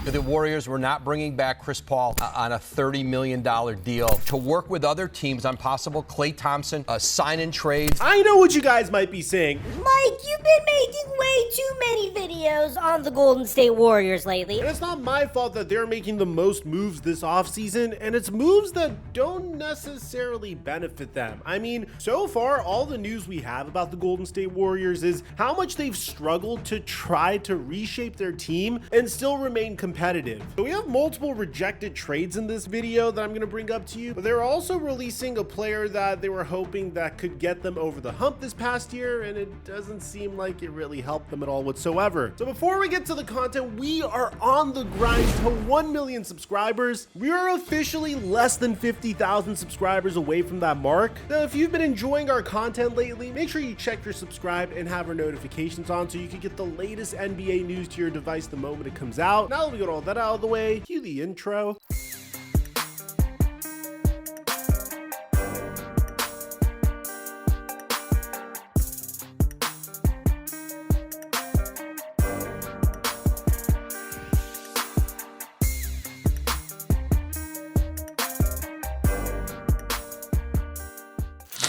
The Warriors were not bringing back Chris Paul on a $30 million deal to work with other teams on possible Klay Thompson sign-in trades. I know what you guys might be saying. Mike, you've been making way too many videos on the Golden State Warriors lately. And it's not my fault that they're making the most moves this offseason, and it's moves that don't necessarily benefit them. I mean, so far, all the news we have about the Golden State Warriors is how much they've struggled to try to reshape their team and still remain competitive. So we have multiple rejected trades in this video that I'm going to bring up to you, but they're also releasing a player that they were hoping that could get them over the hump this past year, and it doesn't seem like it really helped them at all whatsoever. So before we get to the content, we are on the grind to 1 million subscribers. We are officially less than 50,000 subscribers away from that mark. Now, if you've been enjoying our content lately, make sure you check your subscribe and have our notifications on so you can get the latest NBA news to your device the moment it comes out. Now that we got all that out of the way, cue the intro.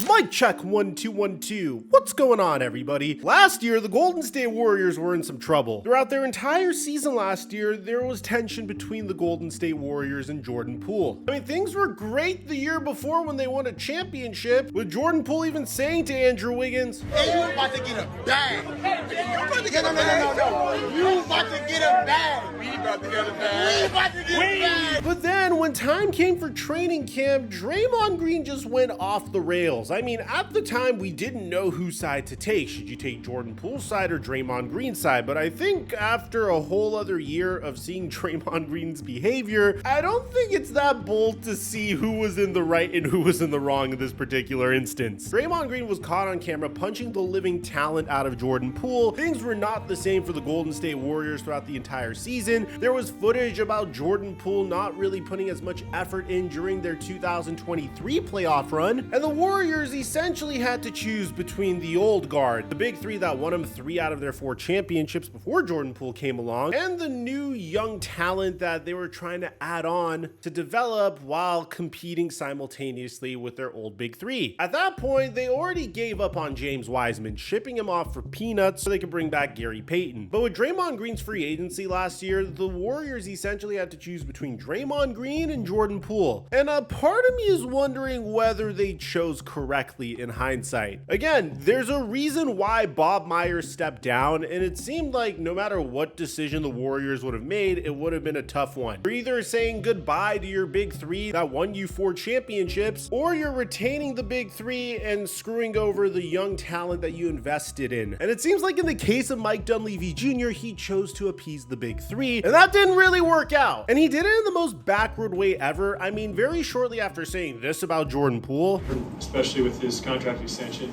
Mic check 1 2 1 2. What's going on, everybody? Last year, the Golden State Warriors were in some trouble. Throughout their entire season last year, there was tension between the Golden State Warriors and Jordan Poole. I mean, things were great the year before when they won a championship, with Jordan Poole even saying to Andrew Wiggins, "Hey, you about to get a bag. You about to get a bag. No. You about to get a bag. We about to get a bag. We about to get a bag." But then, when time came for training camp, Draymond Green just went off the rails. I mean, at the time, we didn't know whose side to take. Should you take Jordan Poole's side or Draymond Green's side? But I think after a whole other year of seeing Draymond Green's behavior, I don't think it's that bold to see who was in the right and who was in the wrong in this particular instance. Draymond Green was caught on camera punching the living talent out of Jordan Poole. Things were not the same for the Golden State Warriors throughout the entire season. There was footage about Jordan Poole not really putting as much effort in during their 2023 playoff run, and the Warriors essentially had to choose between the old guard, the big three that won them 3 out of their 4 championships before Jordan Poole came along, and the new young talent that they were trying to add on to develop while competing simultaneously with their old big three. At that point, they already gave up on James Wiseman, shipping him off for peanuts so they could bring back Gary Payton. But with Draymond Green's free agency last year, the Warriors essentially had to choose between Draymond Green and Jordan Poole. And a part of me is wondering whether they chose correctly in hindsight. Again, there's a reason why Bob Myers stepped down, and it seemed like no matter what decision the Warriors would have made, it would have been a tough one. You're either saying goodbye to your big three that won you 4 championships, or you're retaining the big three and screwing over the young talent that you invested in. And it seems like in the case of Mike Dunleavy Jr., he chose to appease the big three, and that didn't really work out. And he did it in the most backward way ever. I mean, very shortly after saying this about Jordan Poole, especially with his contract extension,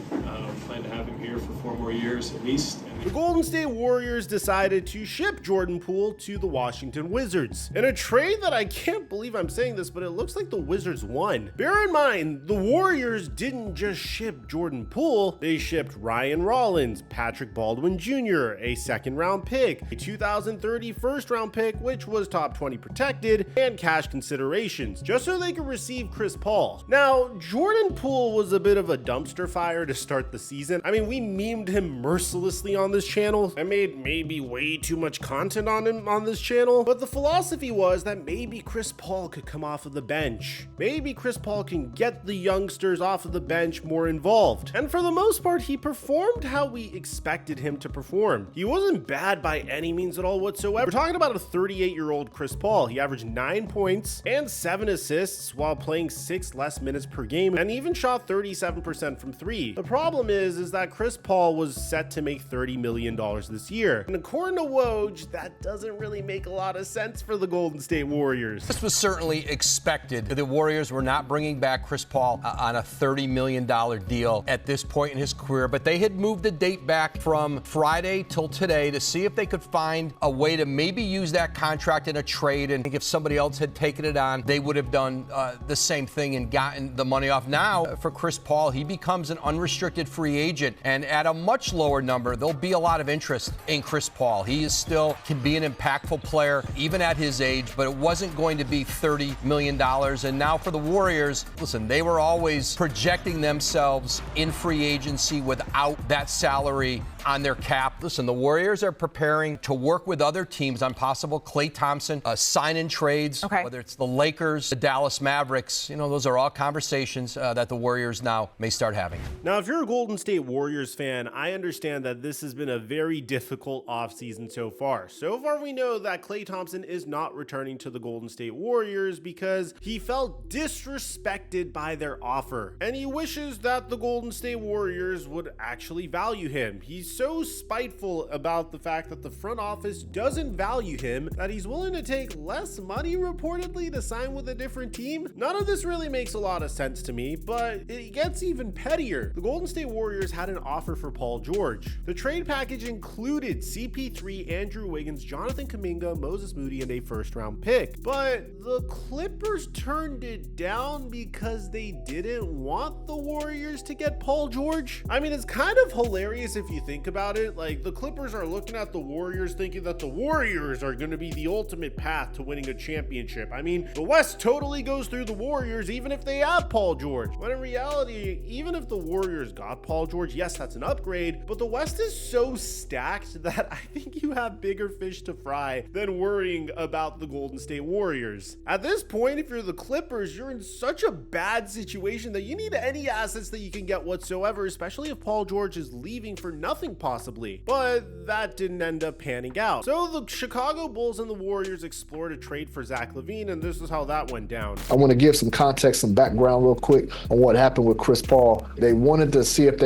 plan to have him here for 4 more years at least. The Golden State Warriors decided to ship Jordan Poole to the Washington Wizards in a trade that I can't believe I'm saying this, but it looks like the Wizards won. Bear in mind, the Warriors didn't just ship Jordan Poole, they shipped Ryan Rollins, Patrick Baldwin Jr., a 2nd round pick, a 2030 1st round pick, which was top 20 protected, and cash considerations, just so they could receive Chris Paul. Now, Jordan Poole was a bit of a dumpster fire to start the season. I mean, we memed him mercilessly on this channel. I made maybe way too much content on him on this channel, but the philosophy was that maybe Chris Paul could come off of the bench. Maybe Chris Paul can get the youngsters off of the bench more involved. And for the most part, he performed how we expected him to perform. He wasn't bad by any means at all whatsoever. We're talking about a 38-year-old Chris Paul. He averaged 9 points and 7 assists while playing 6 less minutes per game, and even shot 37% from 3. The problem is that Chris Paul was set to make $30 million this year. And according to Woj, that doesn't really make a lot of sense for the Golden State Warriors. This was certainly expected. The Warriors were not bringing back Chris Paul on a $30 million deal at this point in his career, but they had moved the date back from Friday till today to see if they could find a way to maybe use that contract in a trade. And if somebody else had taken it on, they would have done the same thing and gotten the money off. Now, for Chris Paul, he becomes an unrestricted free agent, and at a much lower number, they'll be be a lot of interest in Chris Paul. He is still can be an impactful player even at his age, but it wasn't going to be $30 million. And now for the Warriors, listen, they were always projecting themselves in free agency without that salary on their cap. Listen, the Warriors are preparing to work with other teams on possible Klay Thompson sign-in trades, whether it's the Lakers, the Dallas Mavericks. You know, those are all conversations that the Warriors now may start having. Now, if you're a Golden State Warriors fan, I understand that this has been a very difficult offseason so far. So far, we know that Klay Thompson is not returning to the Golden State Warriors because he felt disrespected by their offer. And he wishes that the Golden State Warriors would actually value him. He's so spiteful about the fact that the front office doesn't value him that he's willing to take less money reportedly to sign with a different team. None of this really makes a lot of sense to me, but it gets even pettier. The Golden State Warriors had an offer for Paul George. The trade package included CP3, Andrew Wiggins, Jonathan Kuminga, Moses Moody, and a first-round pick. But the Clippers turned it down because they didn't want the Warriors to get Paul George. I mean, it's kind of hilarious if you think about it. Like, the Clippers are looking at the Warriors thinking that the Warriors are going to be the ultimate path to winning a championship. I mean, the West totally goes through the Warriors even if they have Paul George. But in reality, even if the Warriors got Paul George, yes, that's an upgrade, but the West is so stacked that I think you have bigger fish to fry than worrying about the Golden State Warriors. At this point, if you're the Clippers, you're in such a bad situation that you need any assets that you can get whatsoever, especially if Paul George is leaving for nothing possibly. But that didn't end up panning out. So the Chicago Bulls and the Warriors explored a trade for Zach LaVine, and this is how that went down. I want to give some context, some background real quick on what happened with Chris Paul. They wanted to see if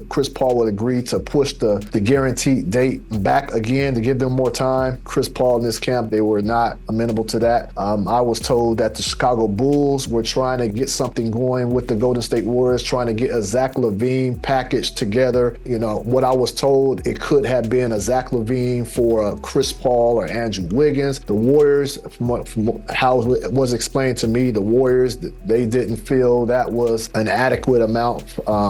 Chris Paul would agree to push the guaranteed date back again to give them more time. Chris Paul and his camp, they were not amenable to that. I was told that the Chicago Bulls were trying to get something going with the Golden State Warriors, trying to get a Zach LaVine package together. You know, what I was told, it could have been a Zach LaVine for Chris Paul or Andrew Wiggins. The Warriors, from how it was explained to me, the Warriors, they didn't feel that was an adequate amount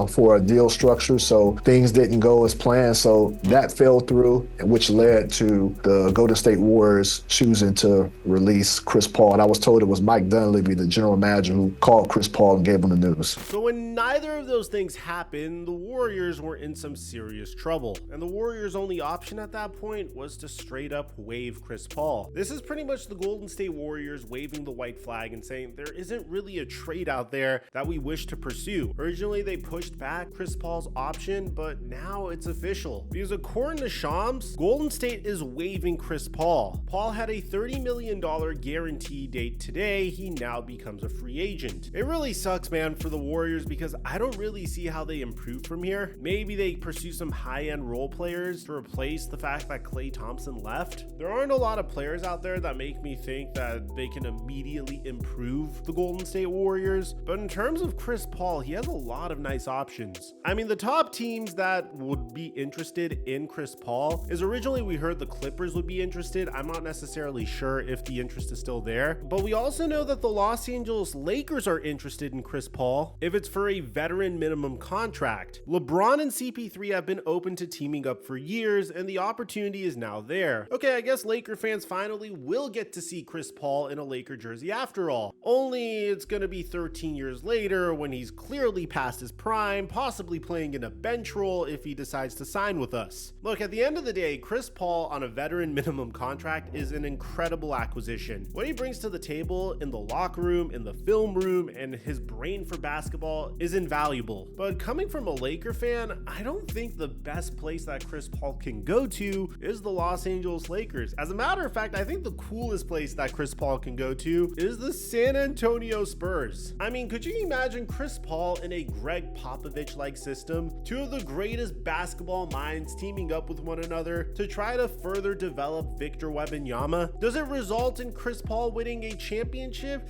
for a deal structure, so things didn't go as planned. So that fell through, which led to the Golden State Warriors choosing to release Chris Paul. And I was told it was Mike Dunleavy, the general manager, who called Chris Paul and gave him the news. So when neither of those things happened, the Warriors were in some serious trouble. And the Warriors' only option at that point was to straight up waive Chris Paul. This is pretty much the Golden State Warriors waving the white flag and saying there isn't really a trade out there that we wish to pursue. Originally, they pushed back Chris Paul's option, but now it's official. Because according to Shams, Golden State is waiving Chris Paul. Paul had a $30 million guarantee date today. He now becomes a free agent. It really sucks, man, for the Warriors because I don't really see how they improve from here. Maybe they pursue some high-end role players to replace the fact that Klay Thompson left. There aren't a lot of players out there that make me think that they can immediately improve the Golden State Warriors. But in terms of Chris Paul, he has a lot of nice options. I mean, the top teams that would be interested in Chris Paul is originally we heard the Clippers would be interested. I'm not necessarily sure if the interest is still there, but we also know that the Los Angeles Lakers are interested in Chris Paul if it's for a veteran minimum contract. LeBron and CP3 have been open to teaming up for years, and the opportunity is now there. Okay, I guess Laker fans finally will get to see Chris Paul in a Laker jersey after all. Only it's gonna be 13 years later when he's clearly past his prime, possibly playing in a bench role if he decides to sign with us. Look, at the end of the day, Chris Paul on a veteran minimum contract is an incredible acquisition. What he brings to the table in the locker room, in the film room, and his brain for basketball is invaluable. But coming from a Laker fan, I don't think the best place that Chris Paul can go to is the Los Angeles Lakers. As a matter of fact, I think the coolest place that Chris Paul can go to is the San Antonio Spurs. I mean, could you imagine Chris Paul in a Greg Popovich-like system? Two of the greatest basketball minds teaming up with one another to try to further develop Victor Wembanyama. Does it result in Chris Paul winning a championship?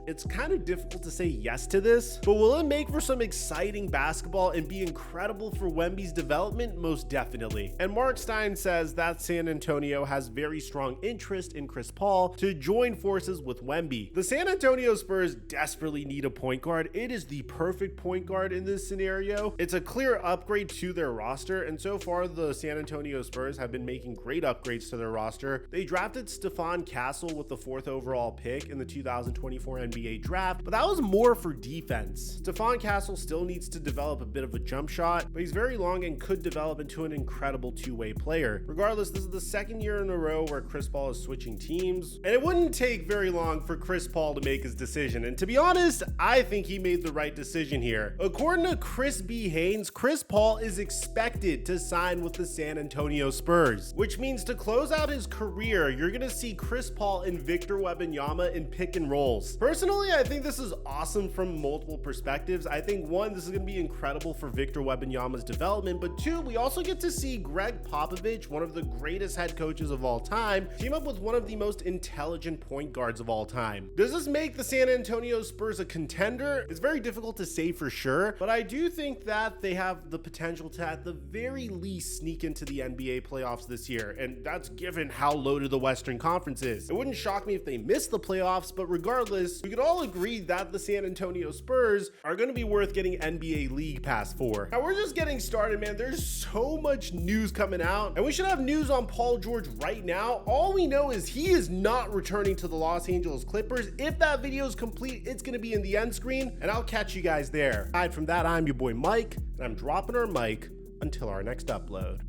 it's kind of difficult to say yes to this, but will it make for some exciting basketball and be incredible for Wemby's development? Most definitely. And Mark Stein says that San Antonio has very strong interest in Chris Paul to join forces with Wemby. The San Antonio Spurs desperately need a point guard. It is the perfect point guard in this scenario. It's a clear upgrade to their roster, and so far the San Antonio Spurs have been making great upgrades to their roster. They drafted Stephon Castle with the 4th overall pick in the 2024 NBA draft, but that was more for defense. Stephon Castle still needs to develop a bit of a jump shot, but he's very long and could develop into an incredible two-way player. Regardless, this is the second year in a row where Chris Paul is switching teams, and it wouldn't take very long for Chris Paul to make his decision. And to be honest, I think he made the right decision here. According to Chris B. Haynes, Chris Paul is expected to sign with the San Antonio Spurs, which means to close out his career, you're going to see Chris Paul and Victor Wembanyama in pick and rolls. Personally, I think this is awesome from multiple perspectives. I think one, this is going to be incredible for Victor Wembanyama's development, but two, we also get to see Greg Popovich, one of the greatest head coaches of all time, team up with one of the most intelligent point guards of all time. Does this make the San Antonio Spurs a contender? It's very difficult to say for sure, but I do think that they have the potential to at the very least sneak into the NBA playoffs this year, and that's given how loaded the Western Conference is. It wouldn't shock me if they missed the playoffs, but regardless, we could all agree that the San Antonio Spurs are going to be worth getting NBA League Pass for. Now, we're just getting started, man. There's so much news coming out, and we should have news on Paul George right now. All we know is he is not returning to the Los Angeles Clippers. If that video is complete, it's going to be in the end screen, and I'll catch you guys there. Aside from that, I'm your boy Mike, and I'm dropping our mic until our next upload.